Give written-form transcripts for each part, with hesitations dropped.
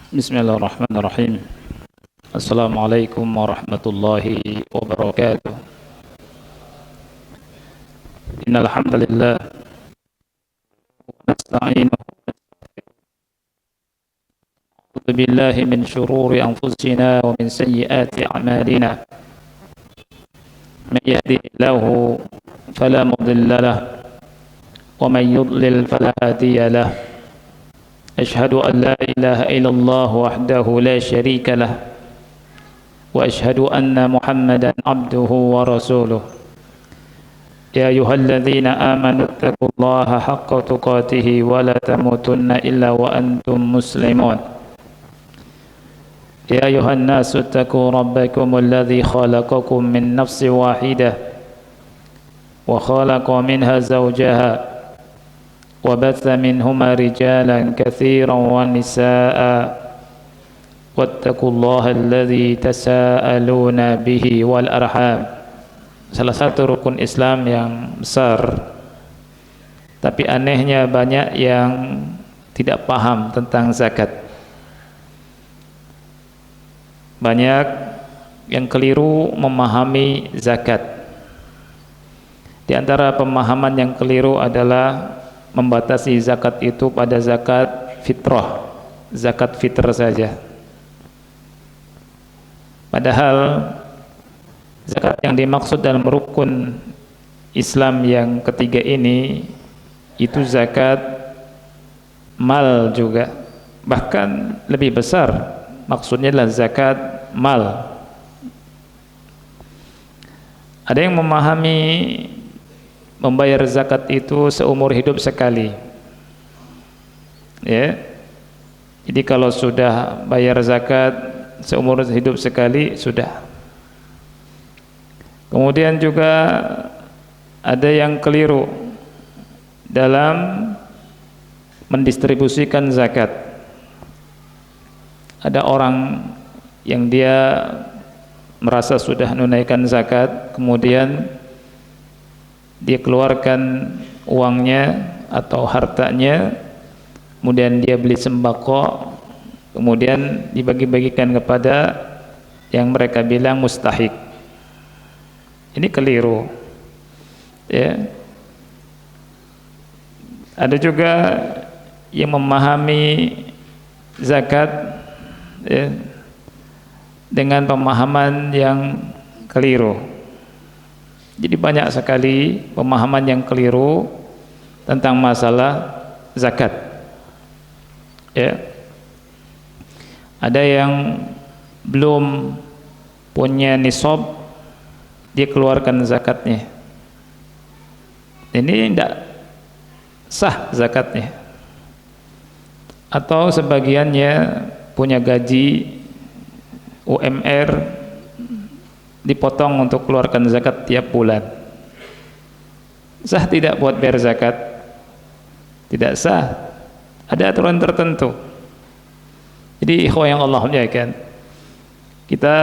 Bismillahirrahmanirrahim. Assalamualaikum warahmatullahi wabarakatuh. Innal hamdalillah nasta'inuhu wa billahi min shururi anfusina wa min sayyiati a'malina. Man yahdihillahu fala mudilla lahu wa man yudlil fala hadiya lahu. أشهد أن لا إله إلا الله وحده لا شريك له وأشهد أن محمدا عبده ورسوله يا أيها الذين آمنوا اتقوا الله حق تقاته ولا تموتن إلا وأنتم مسلمون يا أيها الناس اتقوا ربكم الذي خلقكم من نفس واحدة وخلق منها زوجها وبث منهما رجالا كثيرا ونساء واتقوا الله الذي تساءلون به والأرحام. Salah satu rukun Islam yang besar, tapi anehnya banyak yang tidak paham tentang zakat. Banyak yang keliru memahami zakat. Di antara pemahaman yang keliru adalah membatasi zakat itu pada zakat fitrah, zakat fitr saja. Padahal zakat yang dimaksud dalam rukun Islam yang ketiga ini itu zakat mal juga, bahkan lebih besar. Maksudnya adalah zakat mal. Ada yang memahami membayar zakat itu seumur hidup sekali, ya. Jadi kalau sudah bayar zakat seumur hidup sekali sudah. Kemudian juga ada yang keliru dalam mendistribusikan zakat. Ada orang yang dia merasa sudah menunaikan zakat, kemudian dia keluarkan uangnya atau hartanya, kemudian dia beli sembako, kemudian dibagi-bagikan kepada yang mereka bilang mustahik. Ini keliru, ya. Ada juga yang memahami zakat, ya, dengan pemahaman yang keliru. Jadi banyak sekali pemahaman yang keliru tentang masalah zakat, ya. Ada yang belum punya nisab, dia keluarkan zakatnya. Ini tidak sah zakatnya. Atau sebagiannya punya gaji UMR, dipotong untuk keluarkan zakat tiap bulan. Sah tidak buat bayar zakat? Tidak sah. Ada aturan tertentu. Jadi ikhwah yang Allah muliakan, kita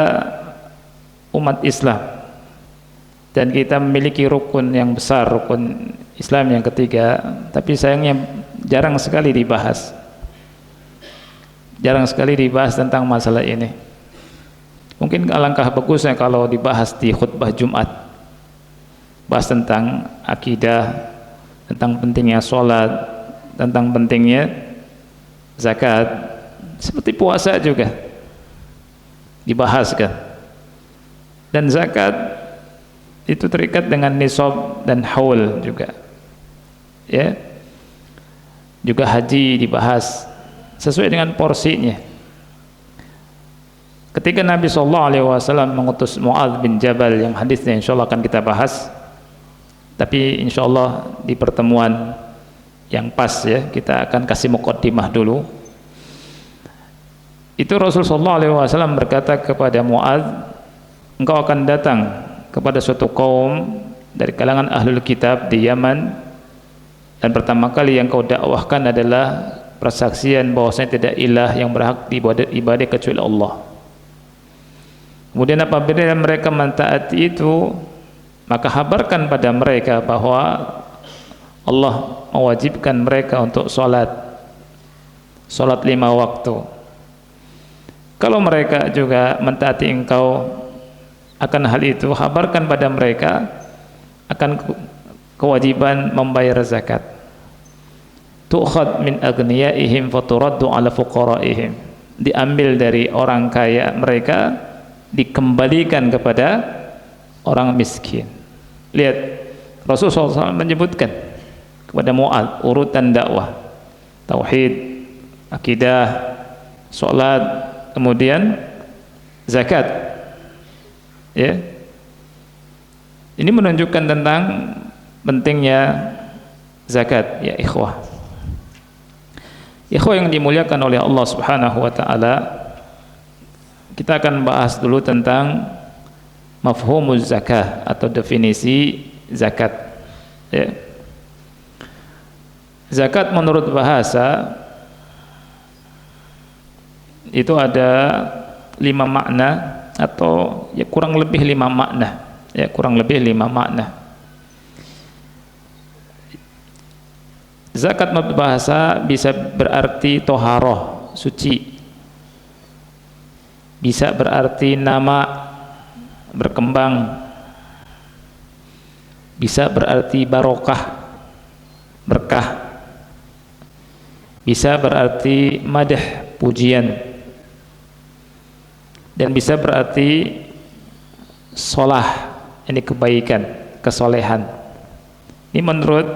umat Islam dan kita memiliki rukun yang besar, rukun Islam yang ketiga, tapi sayangnya jarang sekali dibahas. Jarang sekali dibahas tentang masalah ini. Mungkin alangkah bagusnya kalau dibahas di khutbah Jumat, bahas tentang akidah, tentang pentingnya sholat, tentang pentingnya zakat, seperti puasa juga dibahas kan. Dan zakat itu terikat dengan nisab dan haul juga, ya. Juga haji dibahas sesuai dengan porsinya. Ketika Nabi SAW mengutus Mu'adz bin Jabal, yang hadisnya insyaallah akan kita bahas, tapi insyaallah di pertemuan yang pas, ya, kita akan kasih muqaddimah dulu. Itu Rasulullah SAW berkata kepada Mu'adz, engkau akan datang kepada suatu kaum dari kalangan ahlul kitab di Yaman, dan pertama kali yang kau dakwahkan adalah persaksian bahwasanya tidak ilah yang berhak diibadah kecuali Allah. Kemudian apabila mereka mentaati itu, maka kabarkan pada mereka bahwa Allah mewajibkan mereka untuk sholat 5 waktu. Kalau mereka juga mentaati engkau akan hal itu, kabarkan pada mereka akan kewajiban membayar zakat. Tu'khad min aghniyaihim faturaddu ala fuqaraihim, diambil dari orang kaya mereka, dikembalikan kepada orang miskin. Lihat, Rasulullah SAW menyebutkan kepada Mu'adz urutan dakwah: tauhid, akidah, salat, kemudian zakat. Ya, ini menunjukkan tentang pentingnya zakat, ya ikhwah. Ikhwah yang dimuliakan oleh Allah Subhanahu wa taala, kita akan bahas dulu tentang mafhumuz zakah atau definisi zakat. Ya. Zakat menurut bahasa itu ada 5 makna, atau ya kurang lebih 5 makna. Ya, kurang lebih 5 makna. Zakat menurut bahasa bisa berarti toharoh, suci. Bisa berarti nama, berkembang. Bisa berarti barokah, berkah. Bisa berarti madah, pujian. Dan bisa berarti solah, ini kebaikan, kesolehan. Ini menurut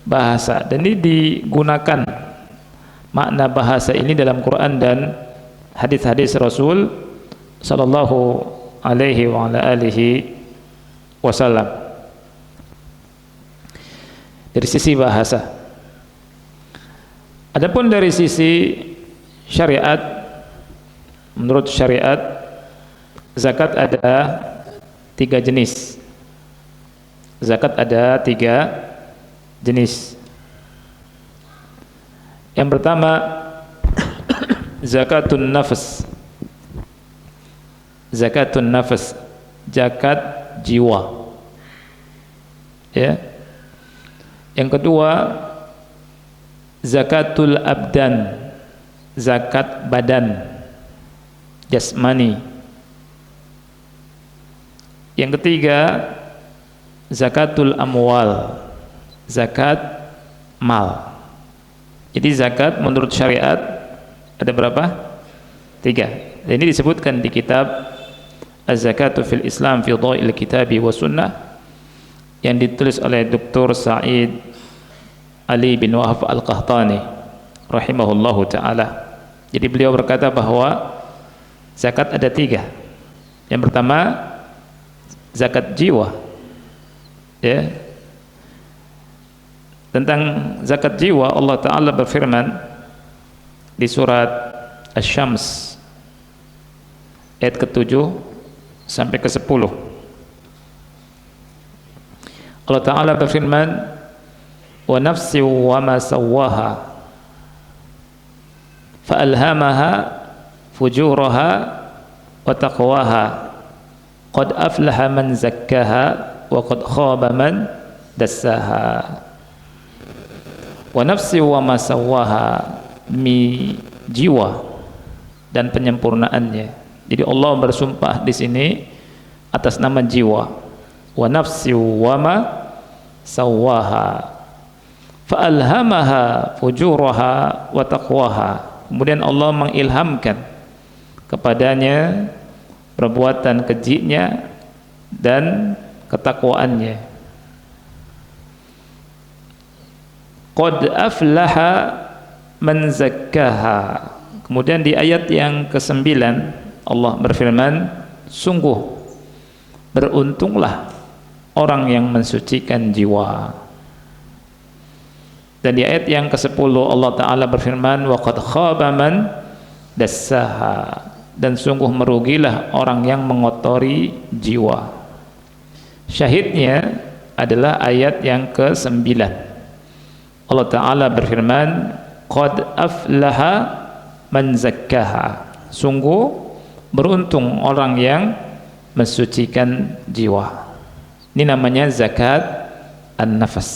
bahasa, dan ini digunakan makna bahasa ini dalam Quran dan hadis-hadis Rasul sallallahu alaihi wa ala alihi wasallam. Dari sisi bahasa. Adapun dari sisi syariat, menurut syariat zakat ada 3 jenis. Zakat ada 3 jenis. Yang pertama zakatun nafs. Zakatun nafs, zakat jiwa. Ya. Yang kedua zakatul abdan, zakat badan, jasmani. Yang ketiga zakatul amwal, zakat mal. Jadi zakat menurut syariat ada berapa? 3. Ini disebutkan di kitab Az-Zakatu fil Islam fi Dha'il Kitabi wa Sunnah yang ditulis oleh Dr. Sa'id Ali bin Wahab Al-Qahtani rahimahullahu ta'ala. Jadi beliau berkata bahwa zakat ada 3. Yang pertama zakat jiwa. Ya. Tentang zakat jiwa Allah Ta'ala berfirman di surat Asy-Syams ayat ke-7 sampai ke-10. Allah Ta'ala berfirman, wa nafsi wa ma sawwaha fa alhamaha fujuraha wa taqwaha qad aflaha man zakkaha wa qad khaba man dassaha. Wa nafsi wa ma sawwaha, demi jiwa dan penyempurnaannya. Jadi Allah bersumpah di sini atas nama jiwa. Wa nafsi wa ma sawwaha fa alhamaha fujuraha wa taqwaha. Kemudian Allah mengilhamkan kepadanya perbuatan kejinya dan ketakwaannya. Qad aflaha man zakkaha. Kemudian di ayat yang ke-9 Allah berfirman, sungguh beruntunglah orang yang mensucikan jiwa. Dan di ayat yang ke-10 Allah Ta'ala berfirman, wa qad khaba man dassaha. Dan sungguh merugilah orang yang mengotori jiwa. Syahidnya adalah ayat yang ke-9. Allah Ta'ala berfirman, qad aflaha man zakkaha. Sungguh beruntung orang yang mensucikan jiwa. Ini namanya zakat an-nafas,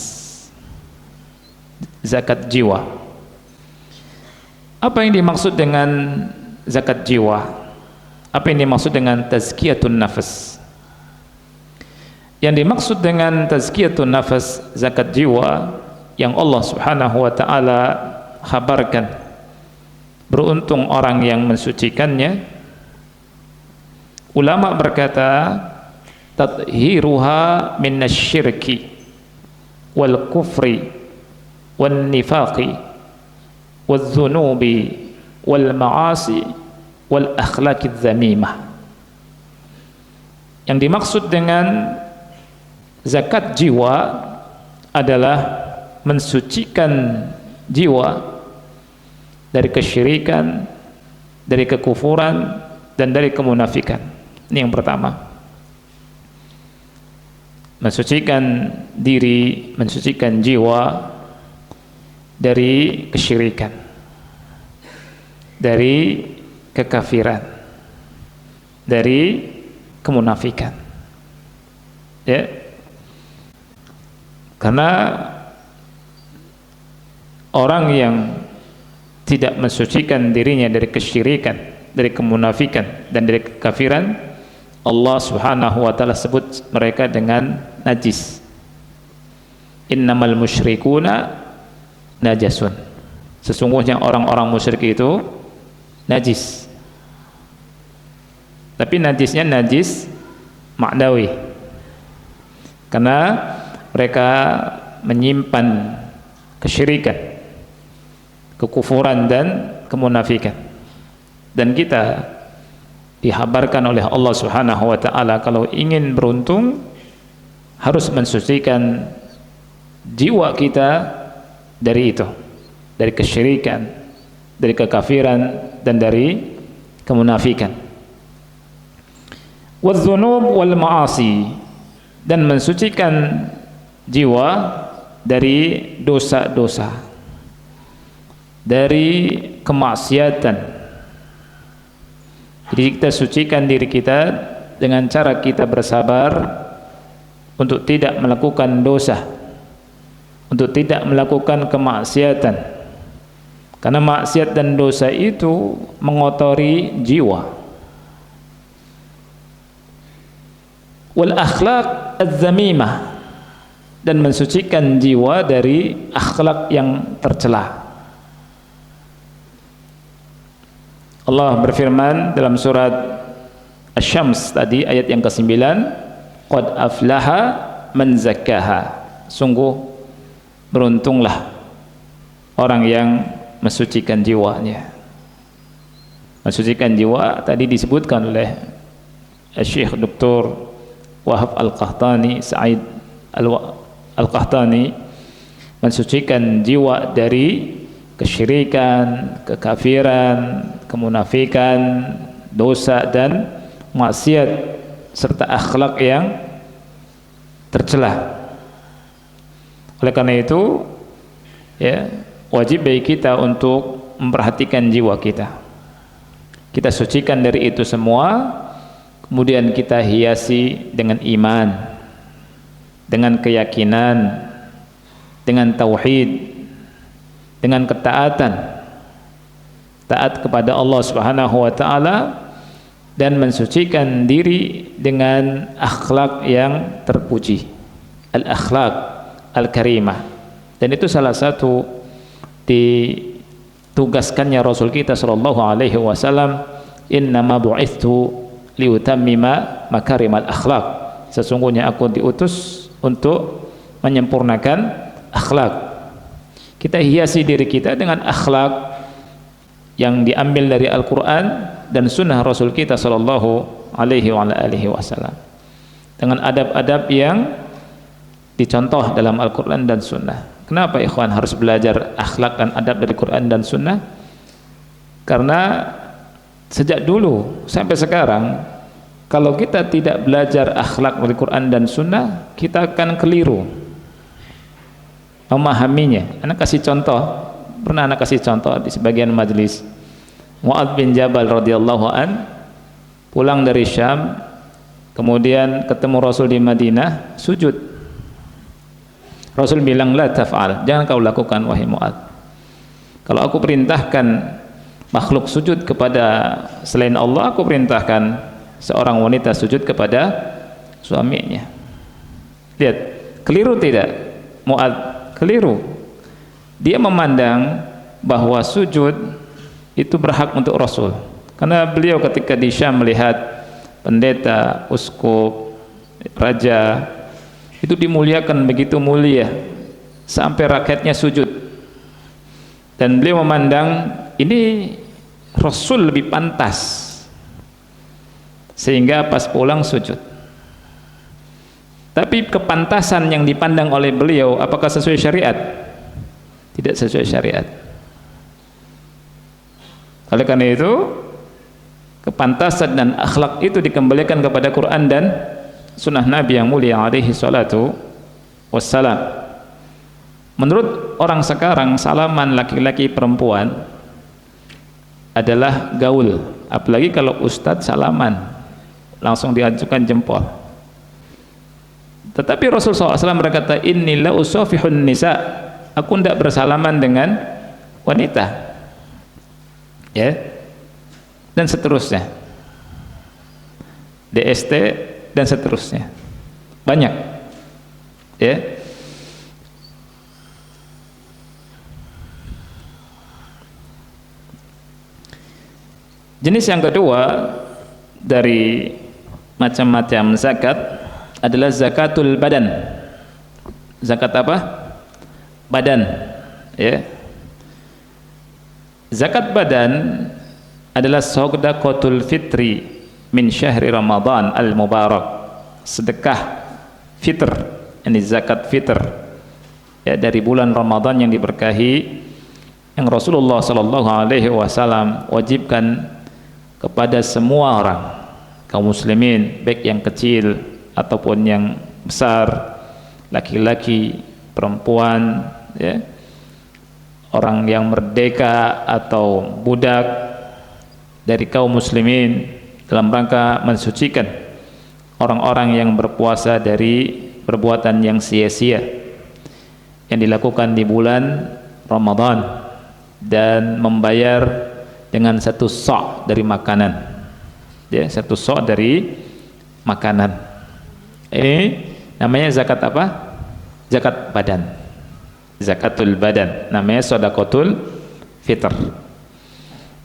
zakat jiwa. Apa yang dimaksud dengan zakat jiwa. Apa yang dimaksud dengan tazkiyatun nafas? Yang dimaksud dengan tazkiyatun nafas, zakat jiwa, yang Allah Subhanahu wa taala kabarkan, beruntung orang yang mensucikannya. Ulama berkata, tathiruha minasyirki wal kufri wan nifaqi wal dhunubi wal ma'asi wal akhlaqidz zamimah. Yang dimaksud dengan zakat jiwa adalah mensucikan jiwa dari kesyirikan, dari kekufuran, dan dari kemunafikan. Ini yang pertama. Mensucikan diri, mensucikan jiwa dari kesyirikan, dari kekafiran, dari kemunafikan. Ya. Karena orang yang tidak mensucikan dirinya dari kesyirikan, dari kemunafikan, dan dari kekafiran, Allah Subhanahu wa taala sebut mereka dengan najis. Innamal musyrikuna najasun. Sesungguhnya orang-orang musyrik itu najis. Tapi najisnya najis ma'nawi. Karena mereka menyimpan kesyirikan, kekufuran, dan kemunafikan. Dan kita dihabarkan oleh Allah Subhanahu wa taala kalau ingin beruntung harus mensucikan jiwa kita dari itu, dari kesyirikan, dari kekafiran, dan dari kemunafikan. Wadz-dzunub wal ma'asi, dan mensucikan jiwa dari dosa-dosa, dari kemaksiatan. Jadi kita sucikan diri kita dengan cara kita bersabar untuk tidak melakukan dosa, untuk tidak melakukan kemaksiatan. Karena maksiat dan dosa itu mengotori jiwa. Wal akhlaq az-zamimah, dan mensucikan jiwa dari akhlak yang tercela. Allah berfirman dalam surat Asy-Syams tadi ayat yang ke-9, qad aflaha man zakkaha, sungguh beruntunglah orang yang mensucikan jiwanya. Mensucikan jiwa tadi disebutkan oleh Syekh Dr. Wahab Al-Qahtani, Sa'id Al-Qahtani, mensucikan jiwa dari kesyirikan, kekafiran, kemunafikan, dosa, dan maksiat, serta akhlak yang tercela. Oleh karena itu, ya, wajib bagi kita untuk memperhatikan jiwa kita. Kita sucikan dari itu semua, kemudian kita hiasi dengan iman, dengan keyakinan, dengan tauhid, dengan ketaatan, taat kepada Allah Subhanahu wa taala, dan mensucikan diri dengan akhlak yang terpuji, al-akhlak al-karimah. Dan itu salah satu ditugaskannya Rasul kita sallallahu alaihi wasallam, innama bu'ithu liutammima makarimal akhlak. Sesungguhnya aku diutus untuk menyempurnakan akhlak. Kita hiasi diri kita dengan akhlak yang diambil dari Al-Quran dan sunnah Rasul kita sallallahu alaihi wasallam, dengan adab-adab yang dicontoh dalam Al-Quran dan sunnah. Kenapa ikhwan harus belajar akhlak dan adab dari Quran dan sunnah? Karena sejak dulu sampai sekarang, kalau kita tidak belajar akhlak dari Quran dan sunnah, kita akan keliru memahaminya. Anak kasih contoh, pernah anak kasih contoh di sebagian majelis. Mu'adz bin Jabal radhiyallahu an pulang dari Syam, kemudian ketemu Rasul di Madinah, sujud. Rasul bilang, la taf'al, jangan kau lakukan wahai Mu'adz. Kalau aku perintahkan makhluk sujud kepada selain Allah, aku perintahkan seorang wanita sujud kepada suaminya. Lihat, keliru tidak Mu'adz? Keliru. Dia memandang bahwa sujud itu berhak untuk Rasul, karena beliau ketika di Syam melihat pendeta, uskup, raja itu dimuliakan begitu mulia sampai rakyatnya sujud, dan beliau memandang ini Rasul lebih pantas, sehingga pas pulang sujud. Tapi kepantasan yang dipandang oleh beliau apakah sesuai syariat? Tidak sesuai syariat. Oleh karena itu, kepantasan dan akhlak itu dikembalikan kepada Quran dan sunnah Nabi yang mulia alaihi salatu wassalam. Menurut orang sekarang, salaman laki-laki perempuan adalah gaul, apalagi kalau ustadz salaman langsung diajukan jempol. Tetapi Rasulullah SAW berkata, inni la usafihun nisa, aku tidak bersalaman dengan wanita, ya, dan seterusnya, DST dan seterusnya, banyak, ya. Jenis yang kedua dari macam-macam zakat adalah zakatul badan. Zakat apa? Badan, ya. Zakat badan adalah shadaqatul fitri min syahri Ramadan al-mubarak. Sedekah fitr, ini zakat fitr, ya, dari bulan Ramadan yang diberkahi, yang Rasulullah sallallahu alaihi wasallam wajibkan kepada semua orang, kaum muslimin, baik yang kecil ataupun yang besar, laki-laki, perempuan, ya, orang yang merdeka atau budak dari kaum muslimin, dalam rangka mensucikan orang-orang yang berpuasa dari perbuatan yang sia-sia yang dilakukan di bulan Ramadan, dan membayar dengan satu sok dari makanan, ya, satu sok dari makanan. Ini namanya zakat apa? Zakat badan, zakatul badan, namanya shadaqatul fitr.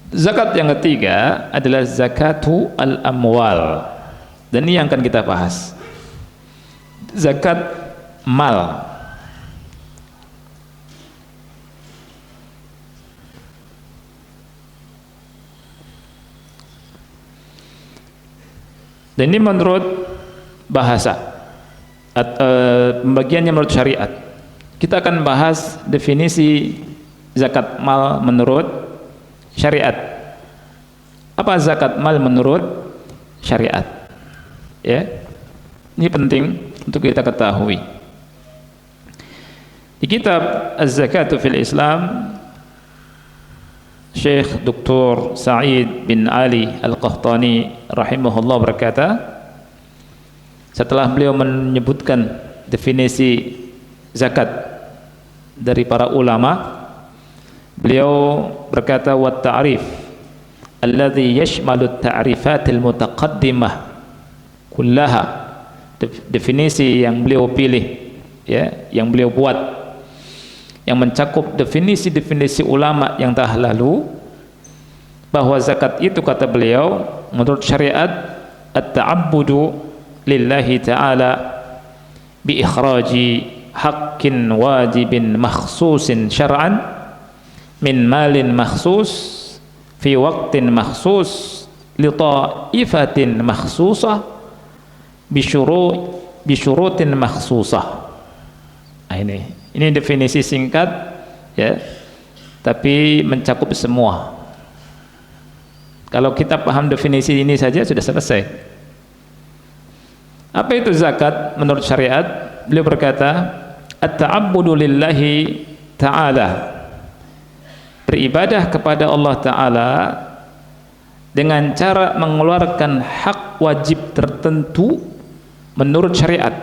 Zakat yang ketiga adalah zakatu al-amwal, dan ini yang akan kita bahas, zakat mal. Dan ini menurut bahasa, pembagiannya menurut syariat. Kita akan bahas definisi zakat mal menurut syariat. Apa zakat mal menurut syariat? Ya, ini penting untuk kita ketahui. Di kitab Az-Zakatu fil Islam, Syekh Dr. Sa'id bin Ali Al-Qahtani rahimahullah berkata, setelah beliau menyebutkan definisi zakat dari para ulama, beliau berkata, wa ta'rif alladhi yashmalu at-ta'rifatil mutaqaddimah kullaha, definisi yang beliau pilih, ya, yang beliau buat, yang mencakup definisi-definisi ulama yang telah lalu, bahwa zakat itu, kata beliau, menurut syariat, at-ta'abbudu lillahi ta'ala bi ikhraji haqqin wajibin makhsusin syar'an min malin makhsus fi waqtin makhsus li ta'ifatin makhsusah bi syurutin makhsusah. Ini definisi singkat, ya, tapi mencakup semua. Kalau kita paham definisi ini saja sudah selesai. Apa itu zakat menurut syariat? Beliau berkata, at-ta'abbudu lillahi ta'ala, beribadah kepada Allah Ta'ala dengan cara mengeluarkan hak wajib tertentu menurut syariat,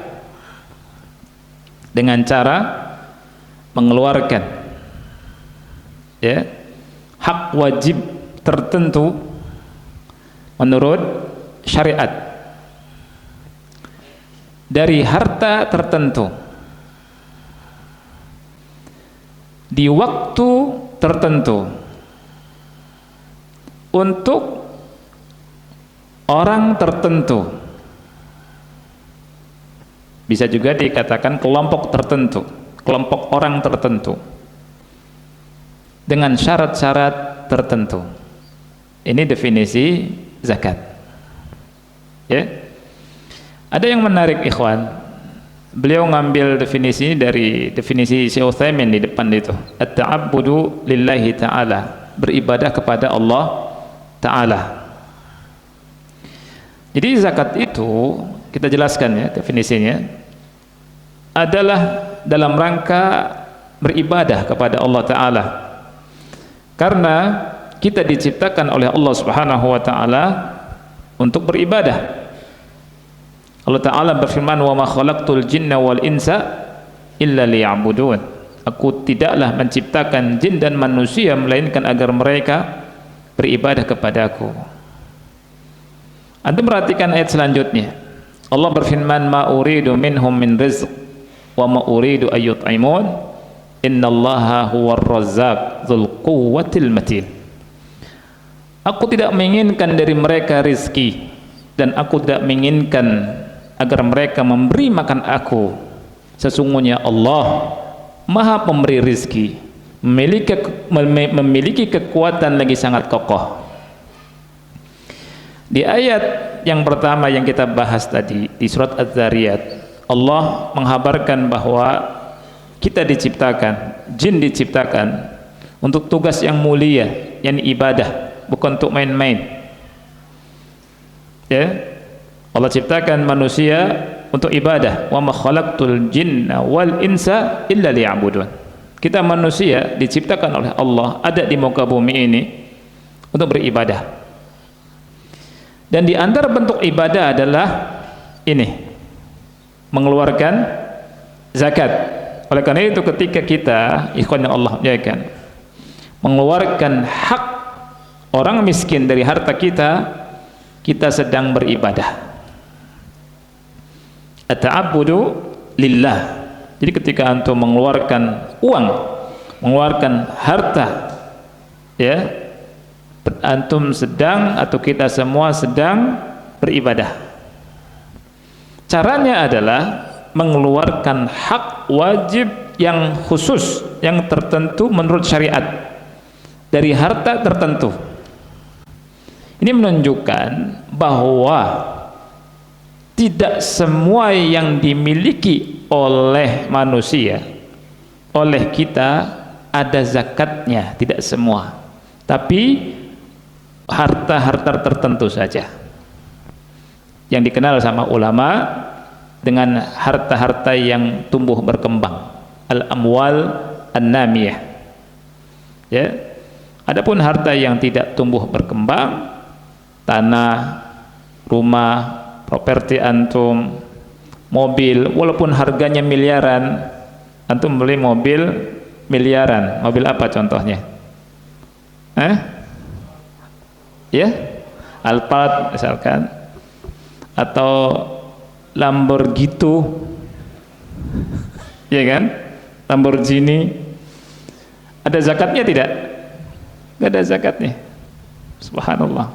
dengan cara mengeluarkan, ya, hak wajib tertentu menurut syariat dari harta tertentu di waktu tertentu untuk orang tertentu, bisa juga dikatakan kelompok tertentu, kelompok orang tertentu dengan syarat-syarat tertentu. Ini definisi zakat, ya. Ada yang menarik, ikhwan. Beliau ngambil definisi ini dari definisi Syekh Utsaimin di depan itu, at-ta'abbudu lillahi ta'ala, beribadah kepada Allah Ta'ala. Jadi zakat itu, kita jelaskan ya definisinya, adalah dalam rangka beribadah kepada Allah Ta'ala, karena kita diciptakan oleh Allah Subhanahu wa Ta'ala untuk beribadah. Allah Ta'ala berfirman, wa ma khalaqtul jinna wal insa illa liya'budun, aku tidaklah menciptakan jin dan manusia melainkan agar mereka beribadah kepadaku. Anda perhatikan ayat selanjutnya, Allah berfirman, ma uridu minhum min rizq wa ma uridu ayyut'imun innallaha huwar razzaq dzul quwwatil matin. Aku tidak menginginkan dari mereka rizki, dan aku tidak menginginkan agar mereka memberi makan aku. Sesungguhnya Allah Maha Pemberi rizki, memiliki kekuatan lagi sangat kokoh. Di ayat yang pertama yang kita bahas tadi di surat Az-Zariyat, Allah menghabarkan bahwa kita diciptakan, jin diciptakan untuk tugas yang mulia, yakni ibadah, bukan untuk main-main. Ya, Allah ciptakan manusia untuk ibadah. Wa ma khalaqtul jinna wal insa illa liya'budun. Kita manusia diciptakan oleh Allah, ada di muka bumi ini untuk beribadah. Dan di antara bentuk ibadah adalah ini, mengeluarkan zakat. Oleh karena itu ketika kita, ikhwan yang Allah muliakan, mengeluarkan hak orang miskin dari harta kita, kita sedang beribadah. At-ta'abbudu lillah. Jadi ketika antum mengeluarkan uang, mengeluarkan harta, ya, antum sedang, atau kita semua sedang beribadah. Caranya adalah mengeluarkan hak wajib yang khusus, yang tertentu menurut syariat dari harta tertentu. Ini menunjukkan bahwa tidak semua yang dimiliki oleh manusia, oleh kita, ada zakatnya, tidak semua, tapi harta-harta tertentu saja yang dikenal sama ulama dengan harta-harta yang tumbuh berkembang, al-amwal an-namiyah, ya. Adapun harta yang tidak tumbuh berkembang, tanah, rumah, properti antum, mobil, walaupun harganya miliaran, antum beli mobil miliaran, mobil apa contohnya? Ya, Alphard misalkan, atau Lamborghini, ya kan? Lamborghini, ada zakatnya tidak? Tidak ada zakatnya. Subhanallah.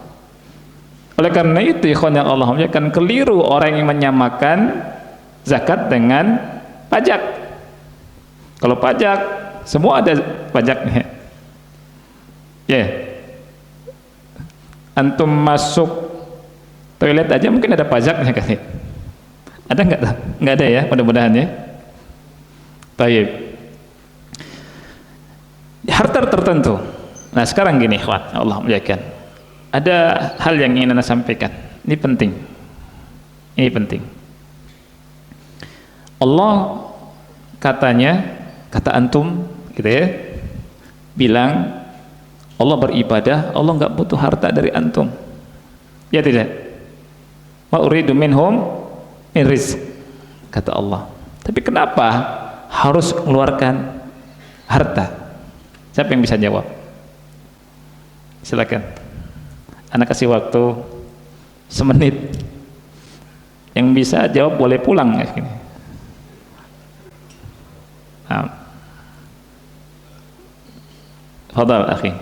Oleh karena itu, ikhwan yang Allah muliakan, keliru orang yang menyamakan zakat dengan pajak. Kalau pajak, semua ada pajaknya. Ya, antum masuk toilet aja mungkin ada pajaknya kan? Ada nggak? Nggak ada ya, mudah-mudahan ya. Baik. Harta tertentu. Nah sekarang gini, ikhwan Allah muliakan, ada hal yang ingin Anda sampaikan. Ini penting. Ini penting. Allah katanya, kata antum gitu ya, bilang Allah beribadah, Allah nggak butuh harta dari antum. Ya tidak? Ma uridu minhum min rizq, kata Allah. Tapi kenapa harus mengeluarkan harta? Siapa yang bisa jawab? Silakan. Anak kasih waktu semenit. Yang bisa jawab boleh pulang ya. Fadhal akhi.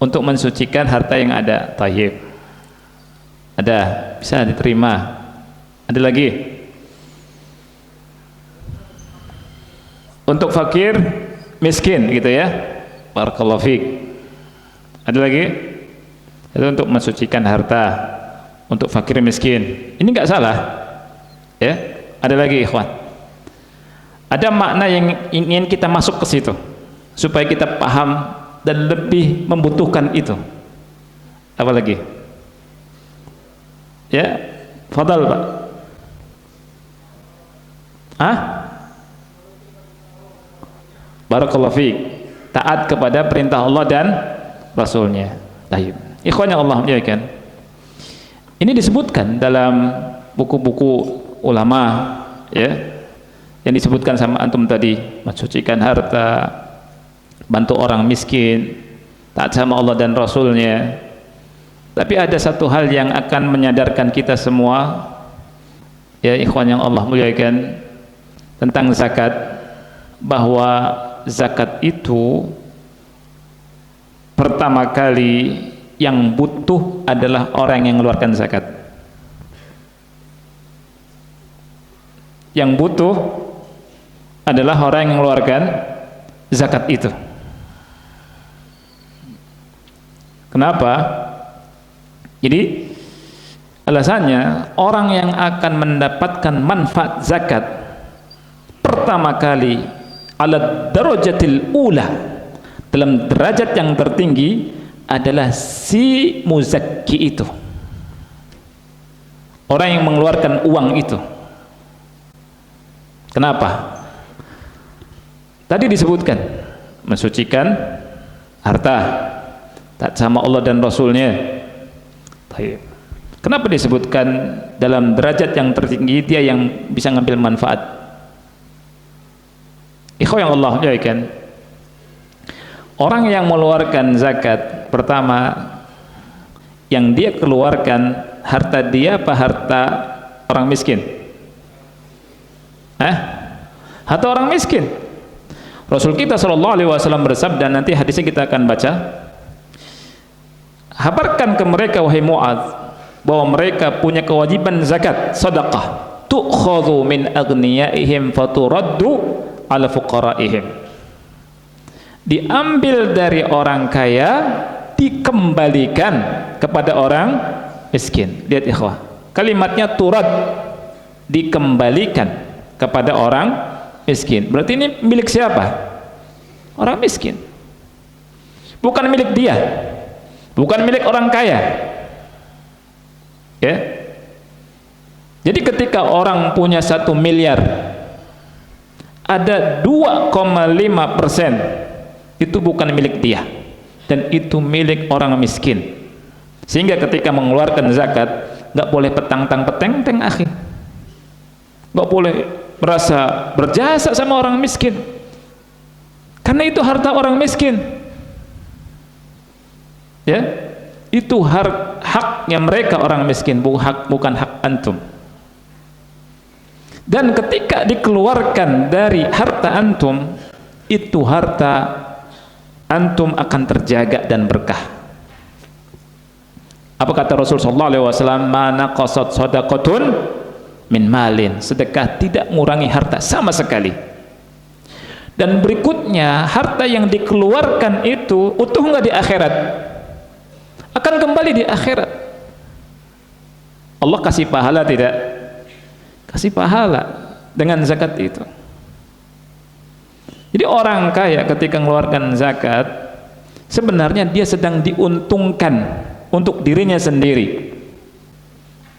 Untuk mensucikan harta yang ada, thayyib. Ada, bisa diterima. Ada lagi. Untuk fakir, miskin gitu ya. Barakallahu fiik. Ada lagi? Itu untuk mensucikan harta untuk fakir miskin. Ini enggak salah. Ya. Ada lagi ikhwan. Ada makna yang ingin kita masuk ke situ supaya kita paham dan lebih membutuhkan itu. Apa lagi? Ya, fadal Pak. Barakallahu fiik. Taat kepada perintah Allah dan Rasulnya. Baik. Ikhwan yang Allah muliakan. Ini disebutkan dalam buku-buku ulama ya. Yang disebutkan sama antum tadi, mensucikan harta, bantu orang miskin, taat sama Allah dan Rasulnya. Tapi ada satu hal yang akan menyadarkan kita semua ya ikhwan yang Allah muliakan tentang zakat, bahwa zakat itu pertama kali yang butuh adalah orang yang mengeluarkan zakat. Yang butuh adalah orang yang mengeluarkan zakat itu. Kenapa? Jadi alasannya orang yang akan mendapatkan manfaat zakat pertama kali ala darajatil ula, dalam derajat yang tertinggi adalah si muzakki itu, orang yang mengeluarkan uang itu. Kenapa? Tadi disebutkan mensucikan harta, taat sama Allah dan Rasulnya. Kenapa disebutkan dalam derajat yang tertinggi dia yang bisa ngambil manfaat? Ikhwan yang Allah muliakan, orang yang mengeluarkan zakat pertama yang dia keluarkan harta dia apa harta orang miskin? Harta orang miskin. Rasul kita sallallahu alaihi wasallam bersabda, nanti hadisnya kita akan baca, habarkan ke mereka wahai Muadz bahwa mereka punya kewajiban zakat, sedekah, tu'khadhu min aghniyaihim faturaddu ala fuqaraihim, diambil dari orang kaya dikembalikan kepada orang miskin. Lihat ikhwah, kalimatnya turad, dikembalikan kepada orang miskin. Berarti ini milik siapa? Orang miskin, bukan milik dia, bukan milik orang kaya ya. Jadi ketika orang punya 1 miliar, ada 2,5% itu bukan milik dia, dan itu milik orang miskin. Sehingga ketika mengeluarkan zakat nggak boleh petang-tang peteng-teng akhi, nggak boleh merasa berjasa sama orang miskin, karena itu harta orang miskin ya. Itu haknya mereka orang miskin, bukan hak antum. Dan ketika dikeluarkan dari harta antum, itu harta antum akan terjaga dan berkah. Apa kata Rasulullah SAW? Mana qasad sadaqatun min malin, sedekah tidak mengurangi harta sama sekali. Dan berikutnya, harta yang dikeluarkan itu utuh nggak di akhirat? Akan kembali di akhirat. Allah kasih pahala tidak? Kasih pahala dengan zakat itu. Jadi orang kaya ketika mengeluarkan zakat, sebenarnya dia sedang diuntungkan untuk dirinya sendiri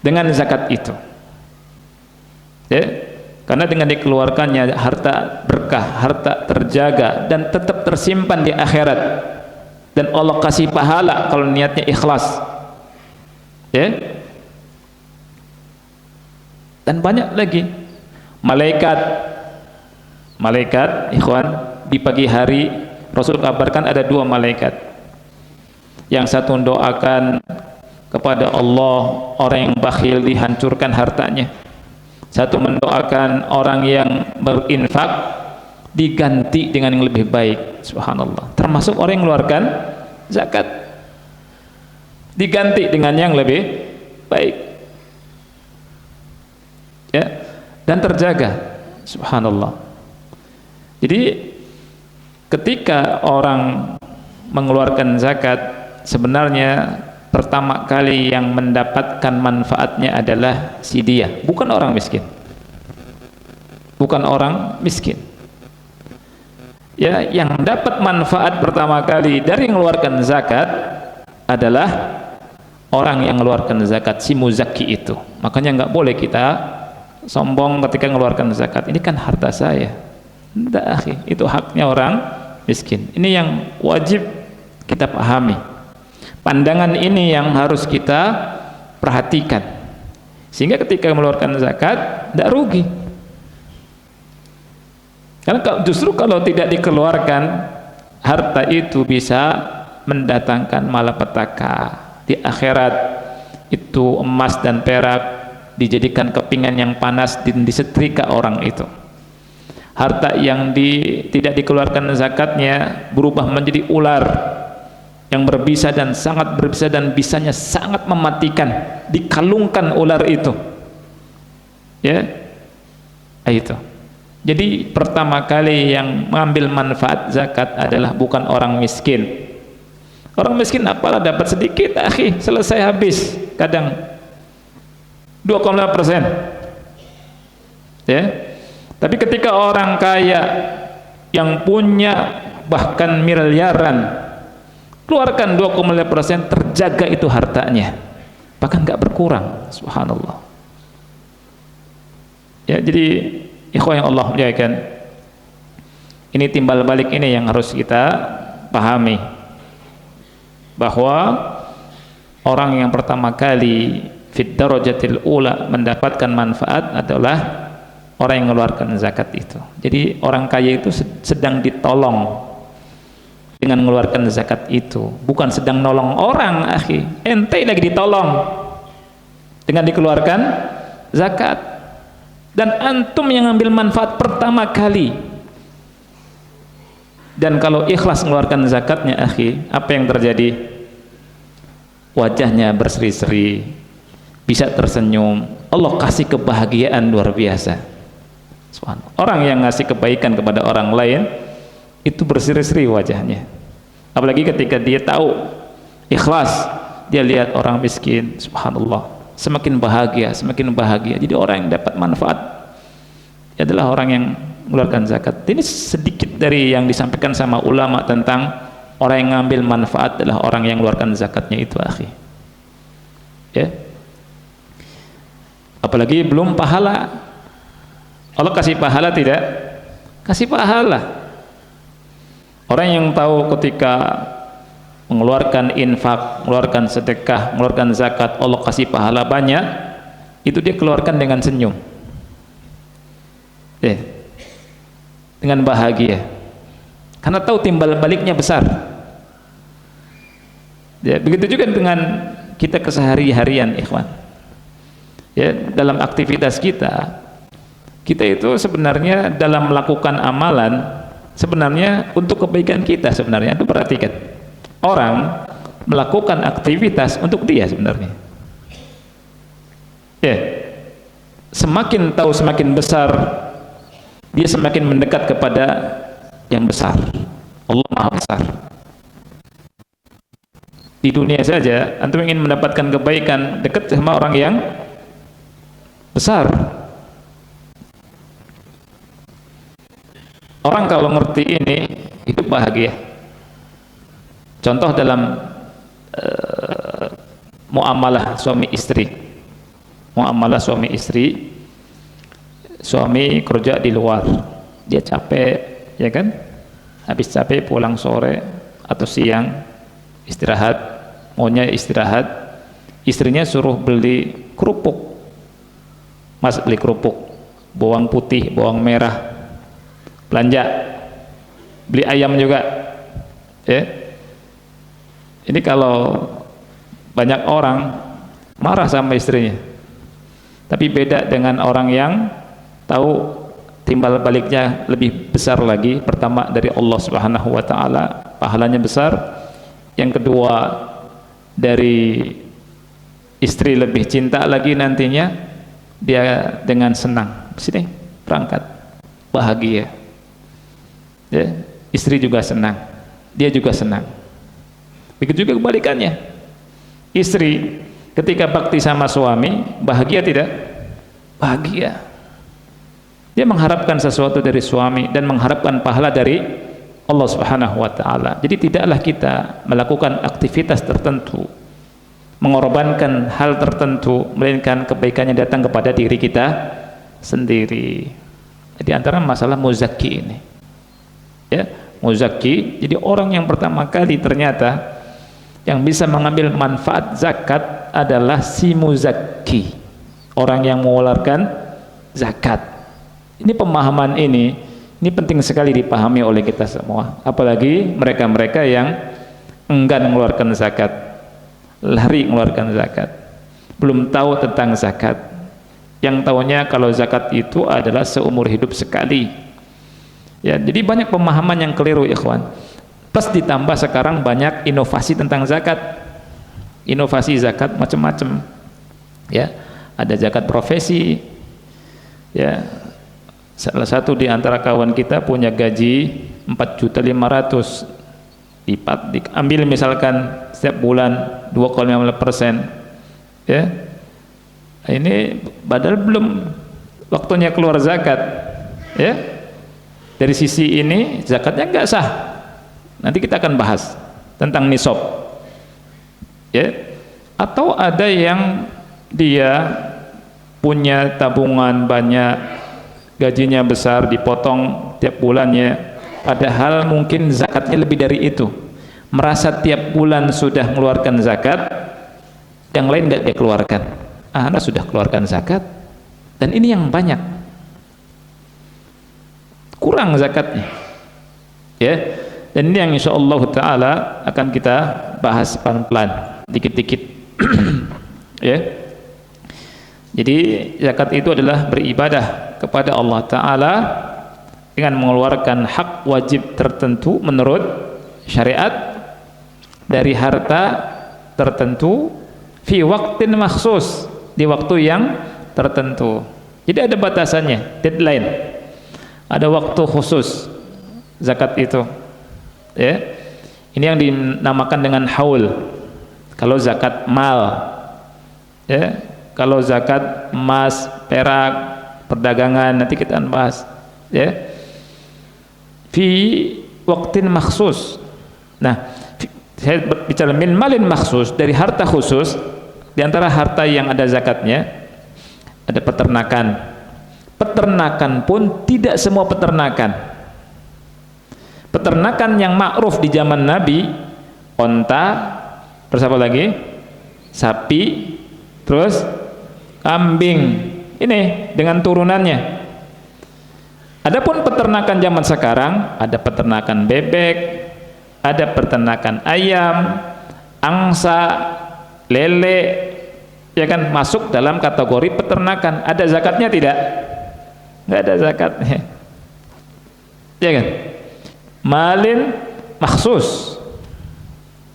dengan zakat itu ya. Karena dengan dikeluarkannya harta berkah, harta terjaga dan tetap tersimpan di akhirat, dan Allah kasih pahala kalau niatnya ikhlas ya. Dan banyak lagi malaikat ikhwan di pagi hari Rasul kabarkan ada dua malaikat. Yang satu mendoakan kepada Allah orang yang bakhil dihancurkan hartanya. Satu mendoakan orang yang berinfak diganti dengan yang lebih baik. Subhanallah. Termasuk orang yang mengeluarkan zakat diganti dengan yang lebih baik. Ya, dan terjaga. Subhanallah. Jadi ketika orang mengeluarkan zakat, sebenarnya pertama kali yang mendapatkan manfaatnya adalah si dia, bukan orang miskin. Bukan orang miskin. Ya, yang dapat manfaat pertama kali dari mengeluarkan zakat adalah orang yang mengeluarkan zakat, si muzaki itu. Makanya nggak boleh kita sombong ketika mengeluarkan zakat. Ini kan harta saya. Tidak, akhi, itu haknya orang miskin. Ini yang wajib kita pahami. Pandangan ini yang harus kita perhatikan, sehingga ketika mengeluarkan zakat tidak rugi. Karena justru kalau tidak dikeluarkan, harta itu bisa mendatangkan malapetaka di akhirat. Itu emas dan perak dijadikan kepingan yang panas dan disetrika orang itu. Harta yang tidak dikeluarkan zakatnya berubah menjadi ular yang berbisa dan sangat berbisa, dan bisanya sangat mematikan, dikalungkan ular itu. Ya, itu. Jadi pertama kali yang mengambil manfaat zakat adalah bukan orang miskin. Orang miskin apalah dapat sedikit, akhi, selesai habis, kadang 2,5%. Ya. Tapi ketika orang kaya yang punya bahkan miliaran, keluarkan 2,5%, terjaga itu hartanya, bahkan nggak berkurang. Subhanallah. Ya, jadi ikhwah yang Allah muliakan, ini timbal balik ini yang harus kita pahami, bahwa orang yang pertama kali fit darajatil ula mendapatkan manfaat adalah orang yang mengeluarkan zakat itu. Jadi orang kaya itu sedang ditolong dengan mengeluarkan zakat itu, bukan sedang nolong orang, akhi. Ente lagi ditolong dengan dikeluarkan zakat, dan antum yang ngambil manfaat pertama kali. Dan kalau ikhlas mengeluarkan zakatnya, akhi, apa yang terjadi? Wajahnya berseri-seri, bisa tersenyum, Allah kasih kebahagiaan luar biasa. Orang yang ngasih kebaikan kepada orang lain itu berseri-seri wajahnya, apalagi ketika dia tahu ikhlas, dia lihat orang miskin, subhanallah, semakin bahagia, semakin bahagia. Jadi orang yang dapat manfaat adalah orang yang mengeluarkan zakat. Ini sedikit dari yang disampaikan sama ulama tentang orang yang ngambil manfaat adalah orang yang mengeluarkan zakatnya itu, akhi. Ya, apalagi belum pahala. Allah kasih pahala tidak? Kasih pahala. Orang yang tahu ketika mengeluarkan infak, mengeluarkan sedekah, mengeluarkan zakat, Allah kasih pahala banyak, itu dia keluarkan dengan senyum, dengan bahagia, karena tahu timbal baliknya besar. Ya, begitu juga dengan kita kesehari-harian, ikhwan. Ya, dalam aktivitas kita itu sebenarnya dalam melakukan amalan sebenarnya untuk kebaikan kita. Sebenarnya itu perhatikan, orang melakukan aktivitas untuk dia sebenarnya. Ya, semakin tahu semakin besar, dia semakin mendekat kepada yang besar. Allah Maha Besar. Di dunia saja antum ingin mendapatkan kebaikan, dekat sama orang yang besar. Orang kalau ngerti ini hidup bahagia. Contoh dalam muamalah suami istri. Muamalah suami istri, suami kerja di luar, dia capek, ya kan? Habis capek pulang sore atau siang istirahat, maunya istirahat, istrinya suruh beli kerupuk. Mas, beli kerupuk, bawang putih, bawang merah, belanja, beli ayam juga, Ya. Ini kalau banyak orang marah sama istrinya, tapi beda dengan orang yang tahu timbal baliknya lebih besar lagi. Pertama dari Allah Subhanahu wa taala, pahalanya besar. Yang kedua, dari istri lebih cinta lagi nantinya, dia dengan senang sini berangkat bahagia. Ya, istri juga senang, dia juga senang. Begitu juga kebalikannya, istri ketika bakti sama suami bahagia tidak? Bahagia. Dia mengharapkan sesuatu dari suami dan mengharapkan pahala dari Allah Subhanahu wa taala. Jadi tidaklah kita melakukan aktivitas tertentu, mengorbankan hal tertentu, melainkan kebaikannya datang kepada diri kita sendiri. Jadi antara masalah muzakki ini, ya, muzakki. Jadi orang yang pertama kali ternyata yang bisa mengambil manfaat zakat adalah si muzakki, orang yang mengeluarkan zakat. Ini pemahaman ini penting sekali dipahami oleh kita semua, apalagi mereka-mereka yang enggan mengeluarkan zakat, lari mengeluarkan zakat, belum tahu tentang zakat, yang tahunya kalau zakat itu adalah seumur hidup sekali. Ya, jadi banyak pemahaman yang keliru, ikhwan. Plus ditambah sekarang banyak inovasi tentang zakat, inovasi zakat macam-macam. Ya, ada zakat profesi. Ya, salah satu di antara kawan kita punya gaji 4.500.000, diambil misalkan setiap bulan 2,5%. Ya, ini padahal belum waktunya keluar zakat. Ya, dari sisi ini zakatnya nggak sah. Nanti kita akan bahas tentang nisab. Ya, atau ada yang dia punya tabungan banyak, gajinya besar, dipotong tiap bulannya, padahal mungkin zakatnya lebih dari itu, merasa tiap bulan sudah mengeluarkan zakat, yang lain nggak dia keluarkan. Anda sudah keluarkan zakat, dan ini yang banyak, kurang zakatnya. Ya, dan ini yang insyaallah ta'ala akan kita bahas pelan-pelan, dikit-dikit. Ya, jadi zakat itu adalah beribadah kepada Allah Ta'ala dengan mengeluarkan hak wajib tertentu menurut syariat dari harta tertentu fi waktin maksus, di waktu yang tertentu. Jadi ada batasannya, deadline, ada waktu khusus zakat itu. Ya, ini yang dinamakan dengan haul kalau zakat mal. Ya, kalau zakat emas, perak, perdagangan nanti kita akan bahas. Ya, fi waktin maksus. Nah, saya bicara min malin maksus, dari harta khusus. Di antara harta yang ada zakatnya ada peternakan. Peternakan pun tidak semua peternakan. Peternakan yang ma'ruf di zaman Nabi, onta, terus apa lagi? Sapi, terus kambing. Ini dengan turunannya. Adapun peternakan zaman sekarang, ada peternakan bebek, ada peternakan ayam, angsa, lele, ya kan, masuk dalam kategori peternakan. Ada zakatnya tidak? Nggak ada zakatnya. Ya kan? Malin maksus.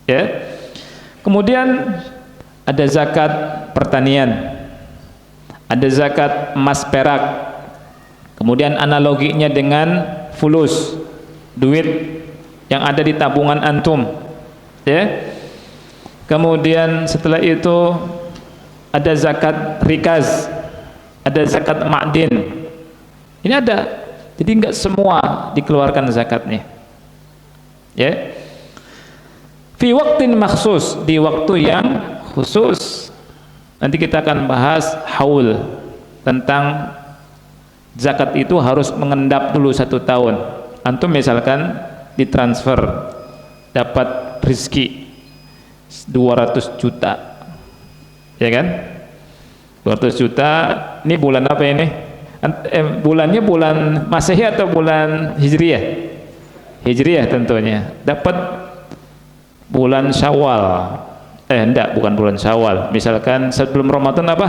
Ya. Kemudian ada zakat pertanian, ada zakat emas perak. Kemudian analoginya dengan fulus, duit yang ada di tabungan antum. Ya. Kemudian setelah itu ada zakat rikaz, ada zakat ma'din. Ini ada. Jadi enggak semua dikeluarkan zakatnya. Ya. Fi waktin maksus, di waktu yang khusus. Nanti kita akan bahas haul, tentang zakat itu harus mengendap dulu 1 tahun. Antum misalkan ditransfer dapat rezeki 200 juta, ya kan, 200 juta. Ini bulan apa ini? Bulannya bulan Masehi atau bulan Hijriyah? Hijriyah tentunya. Dapat bulan Syawal, enggak, bukan bulan Syawal, misalkan sebelum Ramadan apa?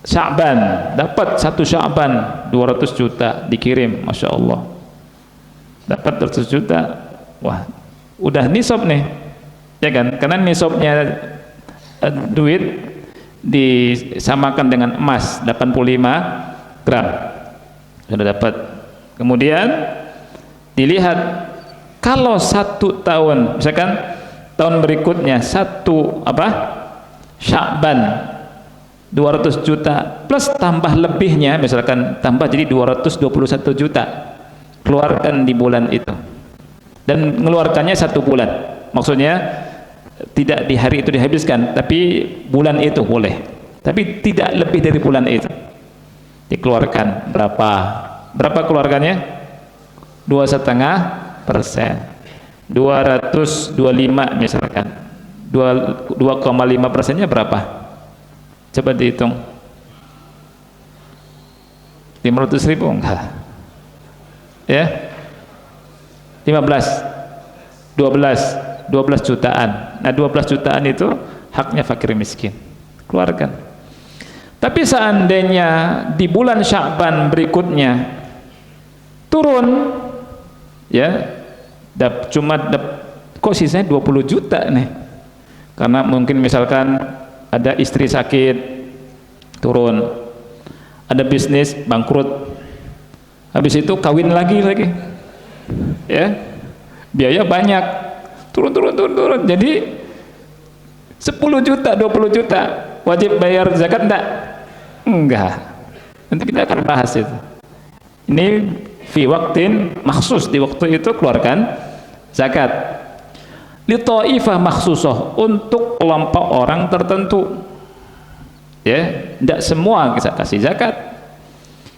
Sya'ban, dapat 1 Sya'ban 200 juta dikirim, Masya Allah, dapat 200 juta, wah udah nisab nih, ya kan? Karena nisabnya duit disamakan dengan emas 85 gram, sudah dapat. Kemudian dilihat kalau 1 tahun, misalkan tahun berikutnya 1 Sya'ban 200 juta plus tambah lebihnya, misalkan tambah jadi 221 juta, keluarkan di bulan itu, dan mengeluarkannya 1 bulan, maksudnya tidak di hari itu dihabiskan, tapi bulan itu boleh, tapi tidak lebih dari bulan itu dikeluarkan. Berapa keluarganya? 2,5%, 225 misalkan, 2,5%-nya berapa? Coba dihitung. 500.000 enggak? Ya, 15, 12 jutaan. Nah 12 jutaan itu haknya fakir miskin, keluarkan. Tapi seandainya di bulan Sya'ban berikutnya turun, ya, kok sisanya 20 juta nih, karena mungkin misalkan ada istri sakit, turun, ada bisnis bangkrut, habis itu kawin lagi, ya, biaya banyak, turun, jadi 10 juta, 20 juta, wajib bayar zakat enggak, nanti kita akan bahas itu. Ini fi waktin maksus, di waktu itu keluarkan zakat. Li ta'ifah maksusah, untuk kelompok orang tertentu, ya, tidak semua kita kasih zakat.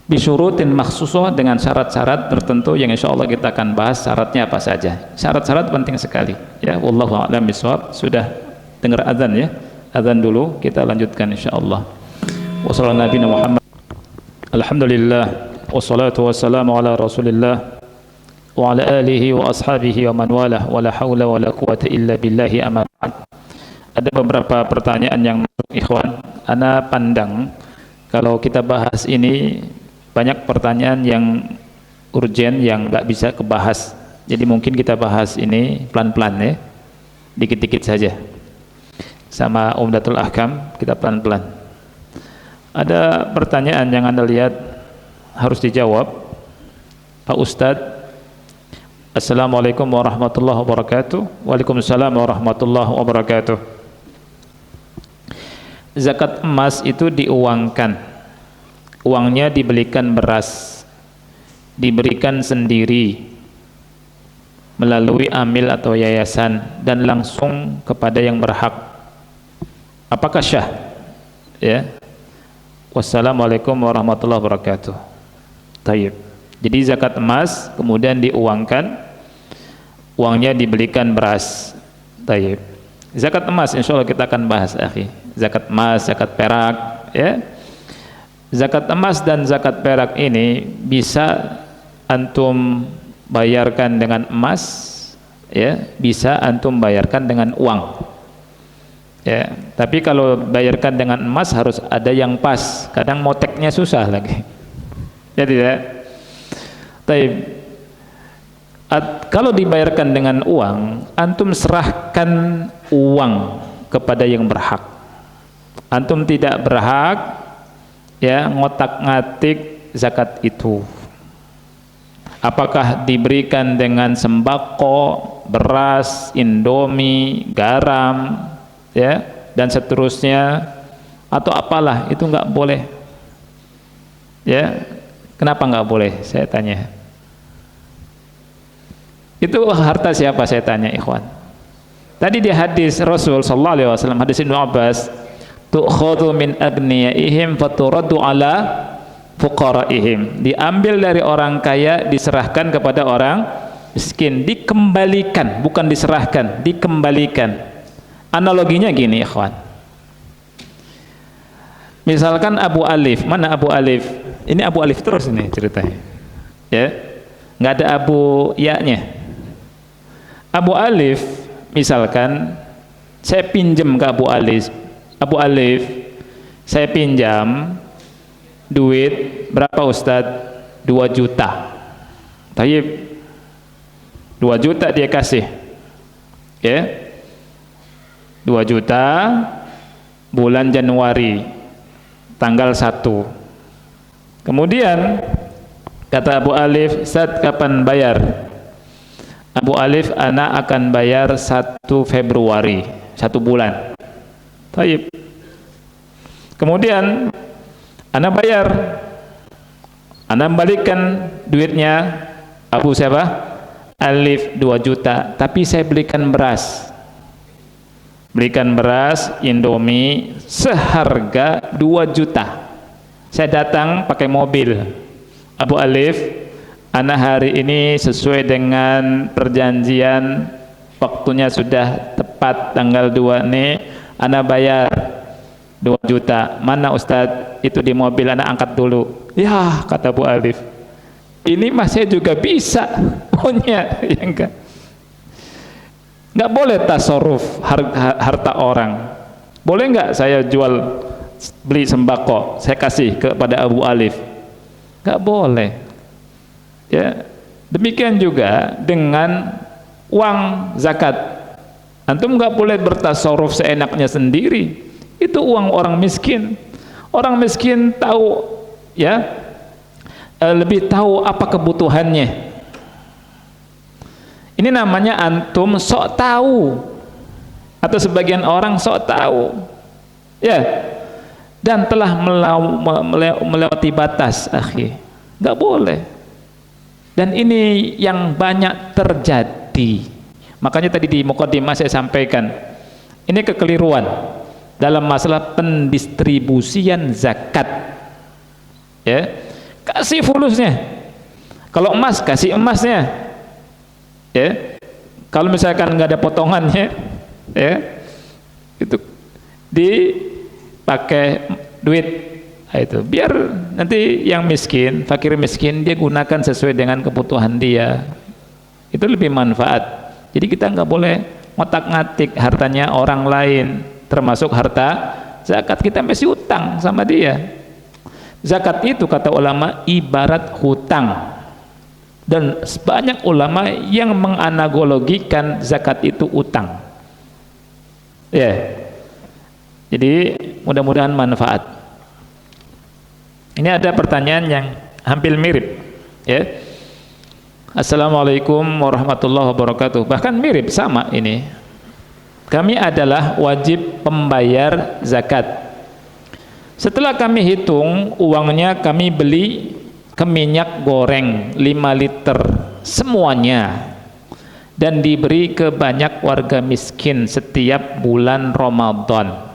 Bisyurutin maksusah, dengan syarat-syarat tertentu yang insya Allah kita akan bahas syaratnya apa saja. Syarat-syarat penting sekali, ya. Wallahu a'lam bishawab. Sudah dengar azan, ya, azan dulu, kita lanjutkan insya Allah. Wassalamualaikum warahmatullahi wabarakatuh. Alhamdulillah, wassalatu wassalamu ala Rasulillah wa ala alihi wa ashabihi wa man walah, wa la hawla wa la quwata illa billahi, amma ba'd. Ada beberapa pertanyaan yang masuk, ikhwan. Ana pandang kalau kita bahas ini banyak pertanyaan yang urgen yang nggak bisa kebahas, jadi mungkin kita bahas ini pelan-pelan, ya, dikit-dikit saja. Sama Umdatul Ahkam kita pelan-pelan. Ada pertanyaan yang Anda lihat harus dijawab, Pak Ustadz. Assalamualaikum warahmatullahi wabarakatuh. Waalaikumsalam warahmatullahi wabarakatuh. Zakat emas itu diuangkan, uangnya dibelikan beras, diberikan sendiri melalui amil atau yayasan dan langsung kepada yang berhak. Apakah syah? Ya. Wassalamualaikum warahmatullahi wabarakatuh. Tayyib. Jadi zakat emas kemudian diuangkan, uangnya dibelikan beras. Tayyib. Zakat emas insya Allah kita akan bahas, akhi. Zakat emas, zakat perak, ya. Zakat emas dan zakat perak ini bisa antum bayarkan dengan emas, ya, bisa antum bayarkan dengan uang, ya. Tapi kalau bayarkan dengan emas harus ada yang pas, kadang moteknya susah lagi, ya tidak. Taib. Kalau dibayarkan dengan uang, antum serahkan uang kepada yang berhak. Antum tidak berhak, ya, ngotak-ngatik zakat itu. Apakah diberikan dengan sembako, beras, indomie, garam, ya, dan seterusnya, atau apalah, itu nggak boleh, ya. Kenapa nggak boleh? Saya tanya. Itu harta siapa? Saya tanya, ikhwan. Tadi di hadis Rasul sallallahu alaihi wasallam, hadis Ibnu Abbas, tu'khadhu min agniyaihim faturaddu ala fuqaraihim. Diambil dari orang kaya, diserahkan kepada orang miskin, dikembalikan, bukan diserahkan, dikembalikan. Analoginya gini, ikhwan. Misalkan Abu Alif, mana Abu Alif? Ini Abu Alif terus ini ceritanya, ya, nggak ada Abu Ya-nya, Abu Alif misalkan saya pinjam ke Abu Alif, saya pinjam duit berapa Ustadz? 2 juta. Tayyib, 2 juta dia kasih, ya, 2 juta bulan Januari tanggal 1. Kemudian kata Abu Alif, Ustadz kapan bayar? Abu Alif, anak akan bayar 1 Februari, 1 bulan. Tayyib. Kemudian anak bayar, anak balikkan duitnya Abu siapa? Alif 2 juta, tapi saya belikan beras Indomie seharga 2 juta. Saya datang pakai mobil. Abu Alif, anak hari ini sesuai dengan perjanjian, waktunya sudah tepat tanggal 2 nih, anak bayar 2 juta. Mana Ustadz? Itu di mobil, anak angkat dulu. Ya, kata Abu Alif, ini mah saya juga bisa punya, ya enggak? Enggak boleh tasarruf harta orang. Boleh enggak saya jual, beli sembako, saya kasih kepada Abu Alif? Enggak boleh. Ya, demikian juga dengan uang zakat. Antum enggak boleh bertasarruf seenaknya sendiri. Itu uang orang miskin. Orang miskin tahu, ya, lebih tahu apa kebutuhannya. Ini namanya antum sok tahu, atau sebagian orang sok tahu, ya, dan telah melewati batas, akhi. Nggak boleh. Dan ini yang banyak terjadi. Makanya tadi di mukadimah saya sampaikan, ini kekeliruan dalam masalah pendistribusian zakat, ya. Kasih fulusnya, kalau emas kasih emasnya, ya. Kalau misalkan nggak ada potongannya, ya, itu dipakai duit. Nah, itu biar nanti yang miskin, fakir miskin, dia gunakan sesuai dengan kebutuhan dia. Itu lebih manfaat. Jadi kita nggak boleh ngotak-ngatik hartanya orang lain, termasuk harta zakat. Kita masih utang sama dia. Zakat itu kata ulama ibarat hutang, dan banyak ulama yang menganalogikan zakat itu utang, ya. Jadi mudah-mudahan manfaat. Ini ada pertanyaan yang hampir mirip, ya. Assalamualaikum warahmatullahi wabarakatuh. Bahkan mirip, sama ini. Kami adalah wajib pembayar zakat. Setelah kami hitung uangnya, kami beli ke minyak goreng 5 liter semuanya, dan diberi ke banyak warga miskin setiap bulan Ramadan.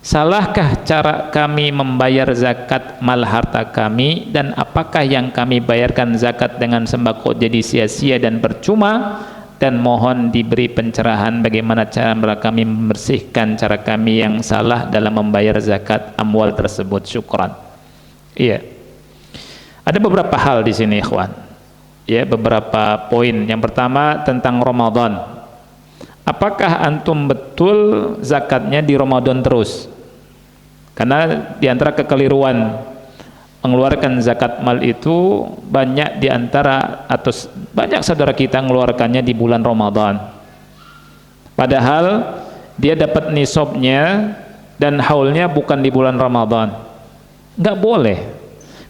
Salahkah cara kami membayar zakat mal harta kami, dan apakah yang kami bayarkan zakat dengan sembako jadi sia-sia dan percuma? Dan mohon diberi pencerahan bagaimana cara kami membersihkan cara kami yang salah dalam membayar zakat amwal tersebut. Syukran. Iya. Ada beberapa hal di sini, ikhwan. Ya, beberapa poin. Yang pertama tentang Ramadan. Apakah antum betul zakatnya di Ramadan terus? Karena di antara kekeliruan mengeluarkan zakat mal itu, banyak di antara atau banyak saudara kita mengeluarkannya di bulan Ramadan. Padahal dia dapat nisabnya dan haulnya bukan di bulan Ramadan. Nggak boleh.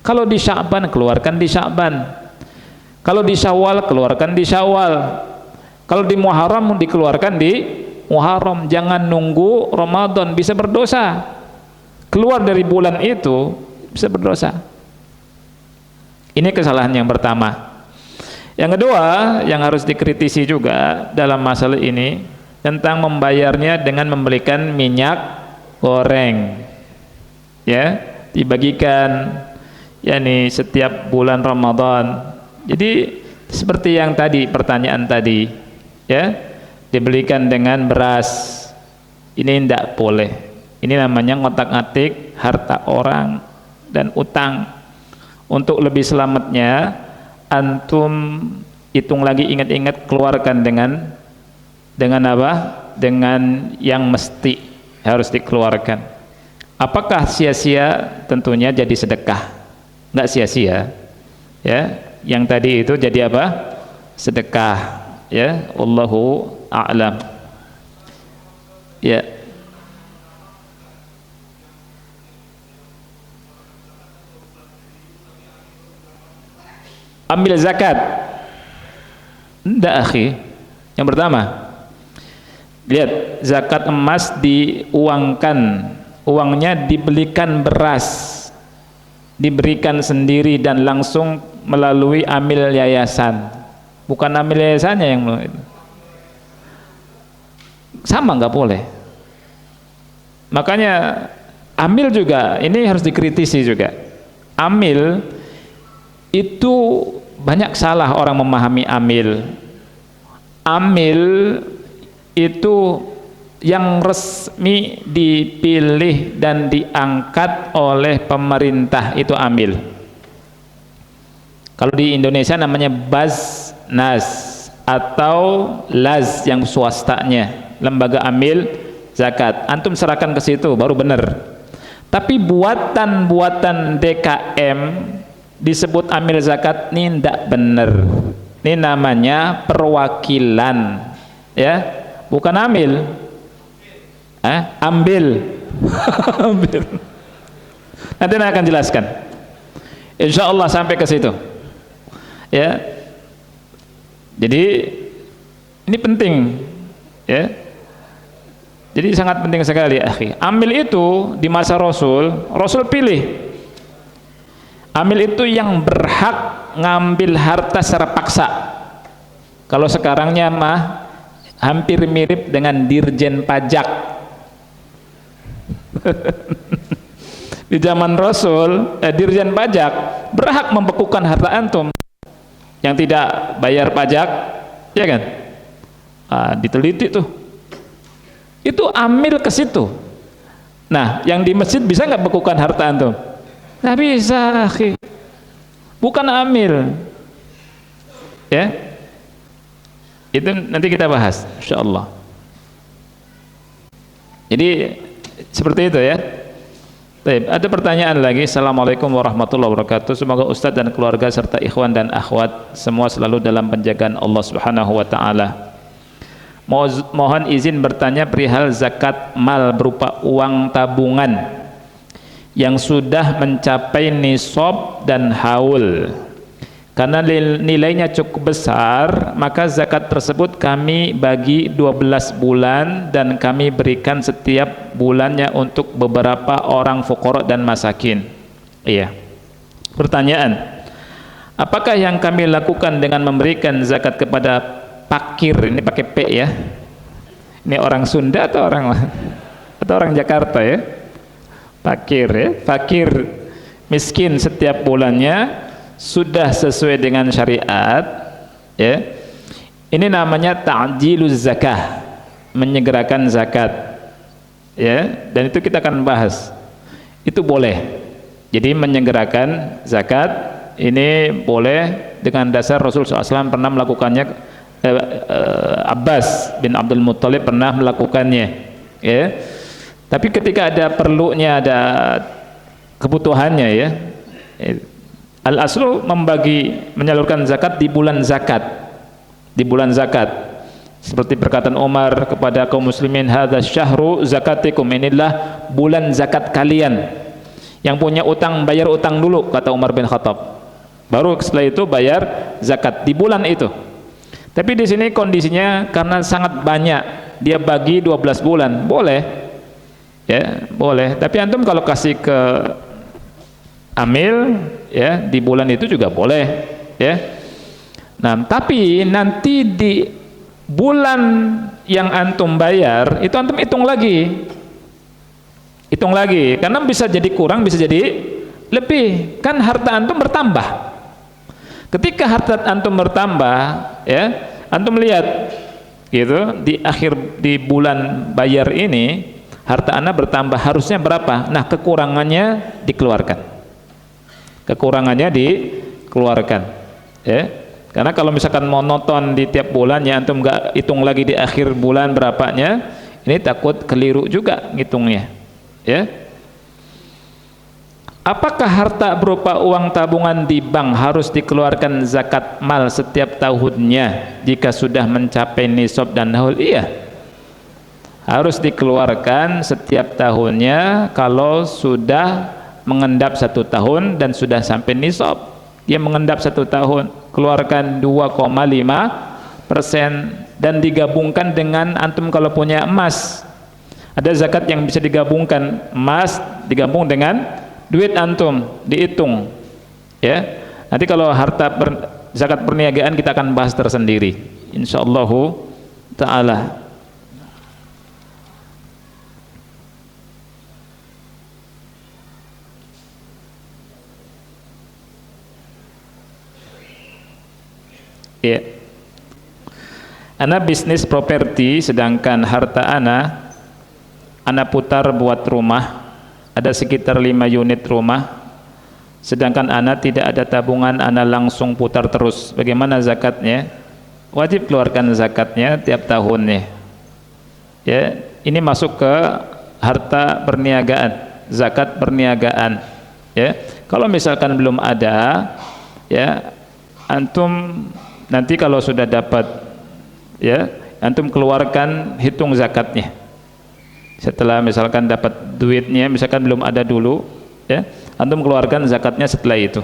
Kalau di Sya'ban keluarkan di Sya'ban. Kalau di Syawal keluarkan di Syawal. Kalau di Muharram dikeluarkan di Muharram. Jangan nunggu Ramadan, bisa berdosa. Keluar dari bulan itu bisa berdosa. Ini kesalahan yang pertama. Yang kedua yang harus dikritisi juga dalam masalah ini tentang membayarnya dengan membelikan minyak goreng, ya, dibagikan yakni setiap bulan Ramadan. Jadi seperti yang tadi pertanyaan tadi, ya, dibelikan dengan beras. Ini tidak boleh. Ini namanya ngotak-ngatik harta orang dan utang. Untuk lebih selamatnya antum hitung lagi, ingat-ingat, keluarkan dengan dengan apa? Dengan yang mesti harus dikeluarkan. Apakah sia-sia? Tentunya jadi sedekah. Enggak sia-sia. Ya, yang tadi itu jadi apa? Sedekah. Ya, wallahu a'lam. Ya. Ambil zakat. Enggak, akhi. Yang pertama, lihat, zakat emas diuangkan, uangnya dibelikan beras, diberikan sendiri dan langsung melalui amil yayasan, bukan amil yayasannya yang sama, nggak boleh. Makanya amil juga ini harus dikritisi juga. Amil itu banyak salah orang memahami amil. Amil itu yang resmi dipilih dan diangkat oleh pemerintah, itu amil. Kalau di Indonesia namanya Baznas atau Laz yang swastanya, lembaga amil zakat. Antum serahkan ke situ baru benar. Tapi buatan-buatan DKM disebut amil zakat ini tidak benar. Ini namanya perwakilan, ya, bukan amil. Ambil. Ambil. Nanti saya akan jelaskan. Insya Allah sampai ke situ. Ya. Jadi ini penting, ya. Jadi sangat penting sekali, akhi. Amil itu di masa Rasul pilih. Amil itu yang berhak ngambil harta secara paksa. Kalau sekarangnya mah hampir mirip dengan dirjen pajak. Di zaman Rasul, dirjen pajak berhak membekukan harta antum yang tidak bayar pajak, ya kan? Diteliti tuh. Itu amil ke situ. Nah, yang di masjid bisa nggak bekukan harta antum? Nggak bisa, akhi. Bukan amil. Ya. Itu nanti kita bahas, insyaallah. Jadi seperti itu ya. Baik, ada pertanyaan lagi. Assalamualaikum warahmatullahi wabarakatuh. Semoga Ustadz dan keluarga serta ikhwan dan akhwat semua selalu dalam penjagaan Allah Subhanahu wa taala. Mohon izin bertanya perihal zakat mal berupa uang tabungan yang sudah mencapai nisab dan haul. Karena nilainya cukup besar, maka zakat tersebut kami bagi 12 bulan dan kami berikan setiap bulannya untuk beberapa orang fuqara dan masakin. Iya. Pertanyaan, apakah yang kami lakukan dengan memberikan zakat kepada fakir, ini pakai P ya, ini orang Sunda atau orang Jakarta ya, fakir ya, fakir miskin setiap bulannya sudah sesuai dengan syariat ya, ini namanya ta'jiluz zakah, menyegerakan zakat ya, dan itu kita akan bahas, itu boleh. Jadi menyegerakan zakat ini boleh dengan dasar Rasul SAW pernah melakukannya. Abbas bin Abdul Muttalib pernah melakukannya ya. Tapi ketika ada perlunya, ada kebutuhannya ya, al-aslu menyalurkan zakat di bulan zakat, di bulan zakat, seperti perkataan Umar kepada kaum muslimin, hadza syahru zakatikum, inilah bulan zakat kalian. Yang punya utang bayar utang dulu, kata Umar bin Khattab, baru setelah itu bayar zakat di bulan itu. Tapi di sini kondisinya karena sangat banyak, dia bagi 12 bulan, boleh ya, boleh. Tapi antum kalau kasih ke amil ya di bulan itu juga boleh ya. Nah, tapi nanti di bulan yang antum bayar itu antum hitung lagi, karena bisa jadi kurang, bisa jadi lebih, kan harta antum bertambah. Ketika harta antum bertambah ya, antum lihat gitu di akhir di bulan bayar ini harta anda bertambah, harusnya berapa? Nah, kekurangannya dikeluarkan, ya. Karena kalau misalkan monoton di tiap bulan ya antum nggak hitung lagi di akhir bulan berapanya, ini takut keliru juga ngitungnya, ya. Apakah harta berupa uang tabungan di bank harus dikeluarkan zakat mal setiap tahunnya jika sudah mencapai nisab dan haul? Iya, harus dikeluarkan setiap tahunnya kalau sudah mengendap 1 tahun dan sudah sampai nisab. Dia mengendap 1 tahun, keluarkan 2,5% dan digabungkan dengan antum kalau punya emas. Ada zakat yang bisa digabungkan, emas digabung dengan duit antum, dihitung, ya. Nanti kalau zakat perniagaan kita akan bahas tersendiri insyaallah taala. Ya, ana bisnis properti, sedangkan harta ana putar buat rumah, ada sekitar 5 unit rumah, sedangkan ana tidak ada tabungan, ana langsung putar terus. Bagaimana zakatnya? Wajib keluarkan zakatnya tiap tahunnya, ya. Ini masuk ke harta perniagaan, zakat perniagaan, ya. Kalau misalkan belum ada, ya, antum nanti kalau sudah dapat, ya, antum keluarkan, hitung zakatnya. Setelah misalkan dapat duitnya, misalkan belum ada dulu, ya, antum keluarkan zakatnya setelah itu.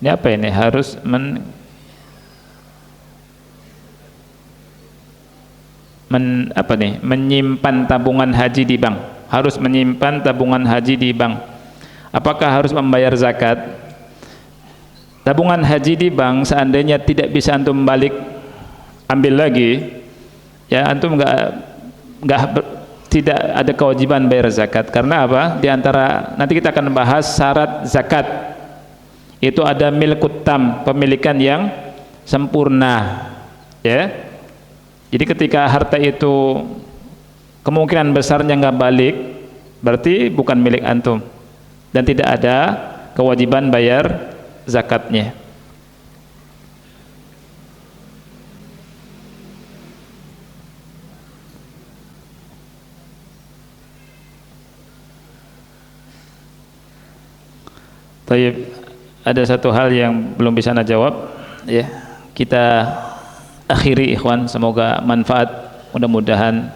Ini apa ini? Harus menyimpan tabungan haji di bank. Harus menyimpan tabungan haji di bank. Apakah harus membayar zakat? Tabungan haji di bank seandainya tidak bisa antum balik ambil lagi, ya, antum tidak ada kewajiban bayar zakat. Karena apa? Di antara, nanti kita akan bahas syarat zakat. Itu ada milkut tam, pemilikan yang sempurna, ya. Jadi ketika harta itu kemungkinan besarnya nggak balik, berarti bukan milik antum dan tidak ada kewajiban bayar zakatnya. Baik, ada satu hal yang belum bisa ana jawab, ya. Kita akhiri ikhwan, semoga manfaat, mudah-mudahan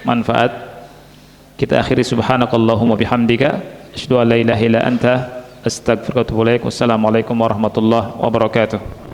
manfaat. Kita akhiri, subhanakallahumma bihamdika asyhadu an la ilaha illa anta astaghfiruka wa atubu ilaik. Wassalamualaikum warahmatullahi wabarakatuh.